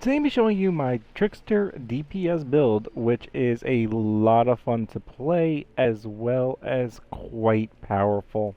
Today I'm showing you my Trickster DPS build, which is a lot of fun to play as well as quite powerful.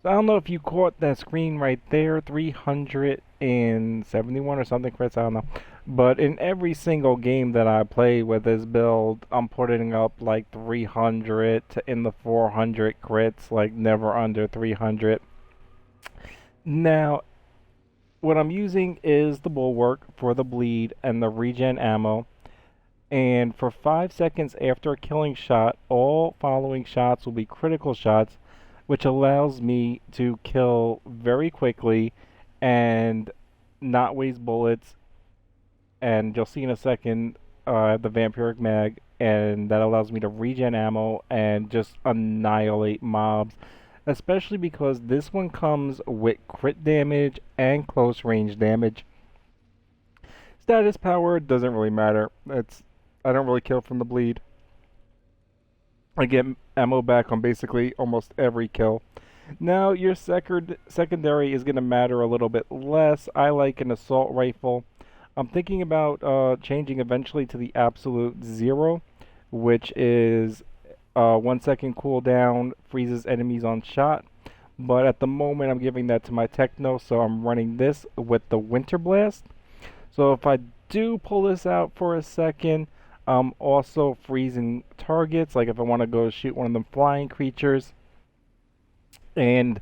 So I don't know if you caught that screen right there, 371 or something, Chris, I don't know. But in every single game that I play with this build, I'm putting up like 300 to in the 400 crits, like never under 300. Now, what I'm using is the bulwark for the bleed and the regen ammo. And for 5 seconds after a killing shot, all following shots will be critical shots, which allows me to kill very quickly and not waste bullets. And you'll see in a second the vampiric mag, and that allows me to regen ammo and just annihilate mobs, especially because this one comes with crit damage and close range damage. Status power doesn't really matter. I don't really kill from the bleed. I get ammo back on basically almost every kill. Now your secondary is going to matter a little bit less. I like an assault rifle. I'm thinking about changing eventually to the absolute zero, which is 1 second cooldown, freezes enemies on shot. But at the moment, I'm giving that to my Techno, so I'm running this with the Winter Blast. So if I do pull this out for a second, I'm also freezing targets, like if I want to go shoot one of them flying creatures. And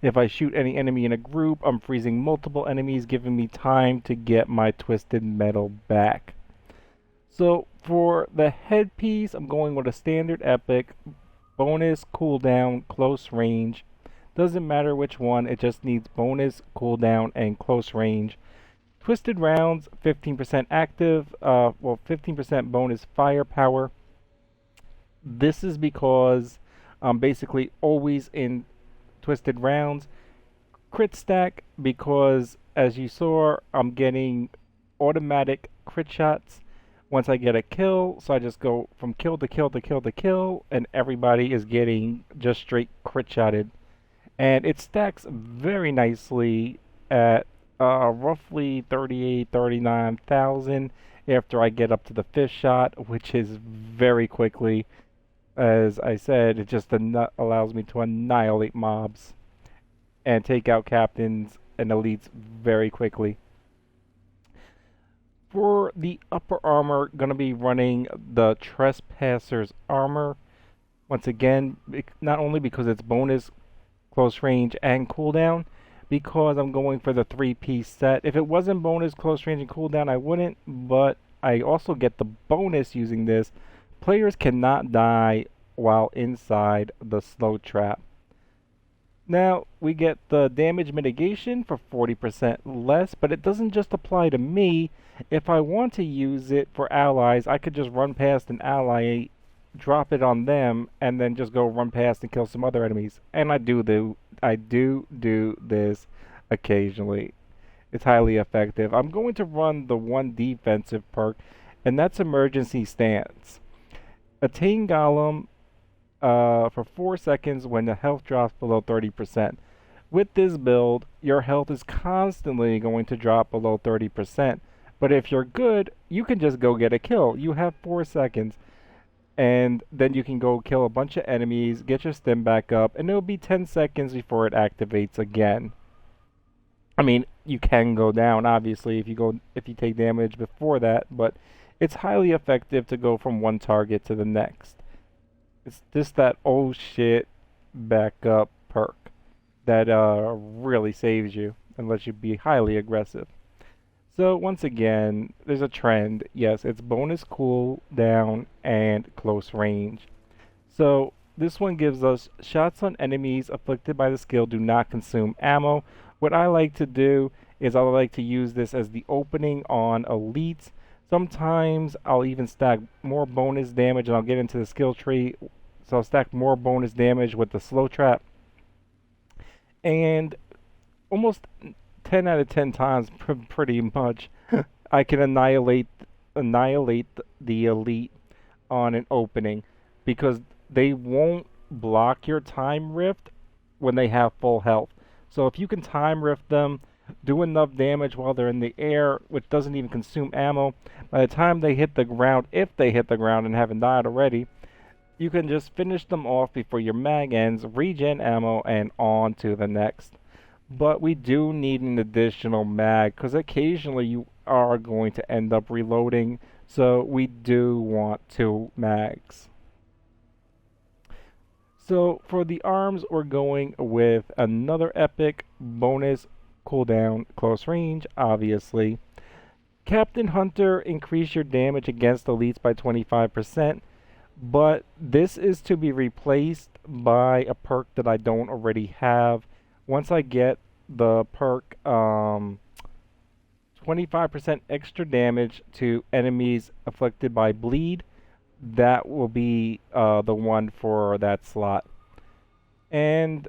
if I shoot any enemy in a group, I'm freezing multiple enemies, giving me time to get my Twisted Metal back. So for the headpiece, I'm going with a standard epic, bonus cooldown, close range. Doesn't matter which one, it just needs bonus cooldown and close range. Twisted rounds, 15% active, 15% bonus firepower. This is because I'm basically always in twisted rounds. Crit stack, because as you saw, I'm getting automatic crit shots once I get a kill, so I just go from kill to kill to kill to kill, and everybody is getting just straight crit shotted. And it stacks very nicely at roughly 38, 39,000 after I get up to the 5th shot, which is very quickly. As I said, it just allows me to annihilate mobs and take out captains and elites very quickly. For the upper armor, going to be running the Trespasser's armor. Once again, not only because it's bonus, close range, and cooldown, because I'm going for the 3-piece set. If it wasn't bonus, close range, and cooldown, I wouldn't, but I also get the bonus using this. Players cannot die while inside the slow trap. Now, we get the damage mitigation for 40% less, but it doesn't just apply to me. If I want to use it for allies, I could just run past an ally, drop it on them, and then just go run past and kill some other enemies. And I do this occasionally. It's highly effective. I'm going to run the one defensive perk, and that's Emergency Stance. Attain Golem for 4 seconds when the health drops below 30%. With this build, your health is constantly going to drop below 30%. But if you're good, you can just go get a kill. You have 4 seconds. And then you can go kill a bunch of enemies, get your stim back up, and it'll be 10 seconds before it activates again. I mean, you can go down, obviously, if you take damage before that, but it's highly effective to go from one target to the next. It's just that oh shit backup perk that really saves you and lets you be highly aggressive. So once again, there's a trend. Yes, it's bonus cooldown and close range. So this one gives us shots on enemies afflicted by the skill do not consume ammo. What I like to do is I like to use this as the opening on elites. Sometimes I'll even stack more bonus damage, and I'll get into the skill tree. So I'll stack more bonus damage with the slow trap. And almost 10 out of 10 times, pretty much, I can annihilate the elite on an opening, because they won't block your time rift when they have full health. So if you can time rift them do enough damage while they're in the air, which doesn't even consume ammo. By the time they hit the ground, if they hit the ground and haven't died already, you can just finish them off before your mag ends, regen ammo, and on to the next. But we do need an additional mag, because occasionally you are going to end up reloading, so we do want 2 mags. So for the arms, we're going with another epic bonus cooldown close range, obviously. Captain Hunter, increase your damage against elites by 25%, but this is to be replaced by a perk that I don't already have. Once I get the perk, 25% extra damage to enemies afflicted by bleed, that will be the one for that slot. And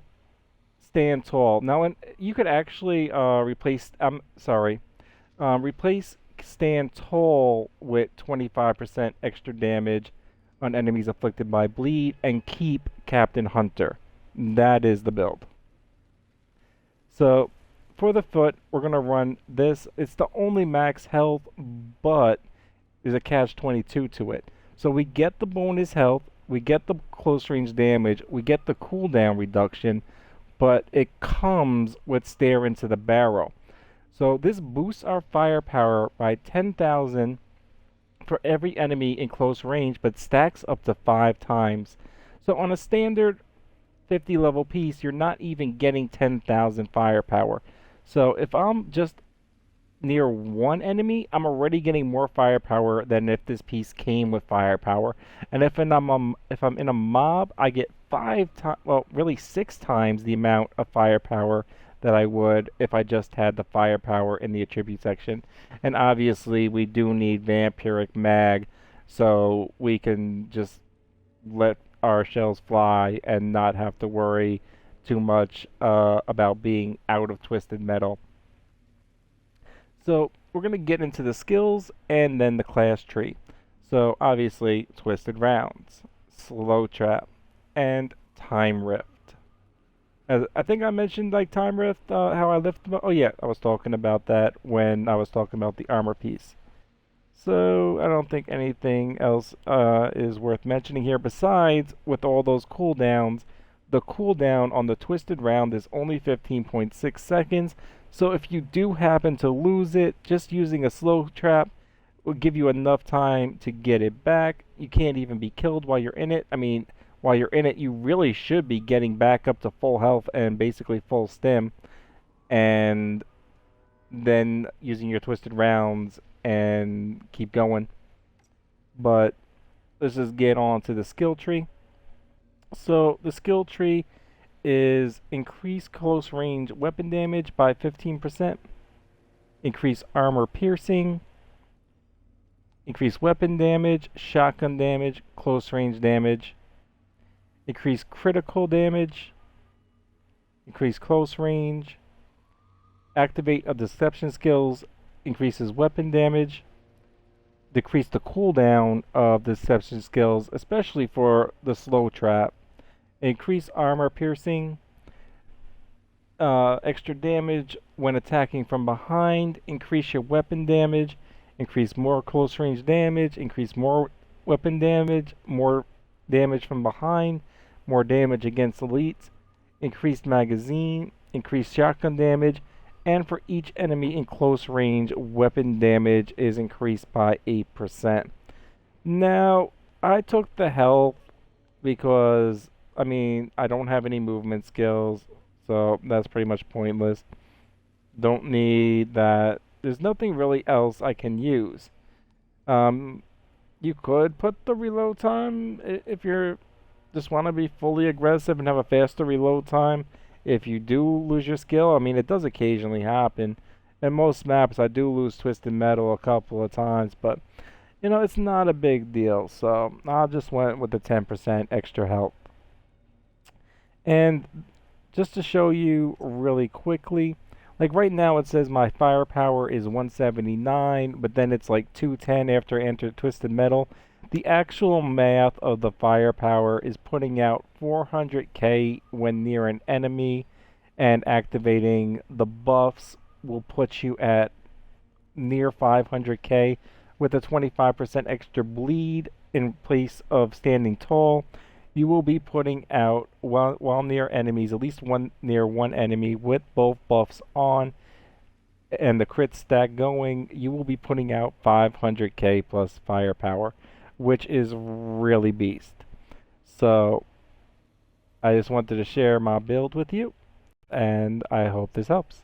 stand tall. Now, you could actually replace. Replace stand tall with 25% extra damage on enemies afflicted by bleed, and keep Captain Hunter. That is the build. So, for the foot, we're gonna run this. It's the only max health, but there's a catch-22 to it. So we get the bonus health, we get the close range damage, we get the cooldown reduction, but it comes with stare into the barrel. So this boosts our firepower by 10,000 for every enemy in close range, but stacks up to 5 times. So on a standard 50 level piece, you're not even getting 10,000 firepower. So if I'm just near one enemy, I'm already getting more firepower than if this piece came with firepower. And if I'm in a mob, I get 5 times, well, really 6 times the amount of firepower that I would if I just had the firepower in the attribute section. And obviously, we do need vampiric mag, so we can just let our shells fly and not have to worry too much about being out of twisted metal. So we're going to get into the skills and then the class tree. So obviously, twisted rounds, slow trap, and time rift. I think I mentioned like time rift, how I lift them up. Oh yeah, I was talking about that when I was talking about the armor piece. So I don't think anything else is worth mentioning here. Besides, with all those cooldowns, the cooldown on the twisted round is only 15.6 seconds. So if you do happen to lose it, just using a slow trap will give you enough time to get it back. You can't even be killed while you're in it. I mean, while you're in it, you really should be getting back up to full health and basically full stim, and then using your twisted rounds and keep going. But let's just get on to the skill tree. So the skill tree is increase close range weapon damage by 15%, increase armor piercing, increase weapon damage, shotgun damage, close range damage, increase critical damage, increase close range, activate of deception skills, increases weapon damage, decrease the cooldown of deception skills, especially for the slow trap, increase armor piercing, extra damage when attacking from behind, increase your weapon damage, increase more close range damage, increase more weapon damage, more damage from behind, more damage against elites, increased magazine, increased shotgun damage, and for each enemy in close range, weapon damage is increased by 8%. Now, I took the health because, I mean, I don't have any movement skills, so that's pretty much pointless. Don't need that. There's nothing really else I can use. You could put the reload time if you're just want to be fully aggressive and have a faster reload time. If you do lose your skill, I mean, it does occasionally happen. In most maps, I do lose Twisted Metal a couple of times, but, you know, it's not a big deal. So I just went with the 10% extra health. And just to show you really quickly, like right now it says my firepower is 179, but then it's like 210 after I enter Twisted Metal. The actual math of the firepower is putting out 400k when near an enemy and activating the buffs will put you at near 500k with a 25% extra bleed in place of standing tall. You will be putting out, while near enemies, at least one near one enemy with both buffs on and the crit stack going, you will be putting out 500k plus firepower, which is really beast. So I just wanted to share my build with you, and I hope this helps.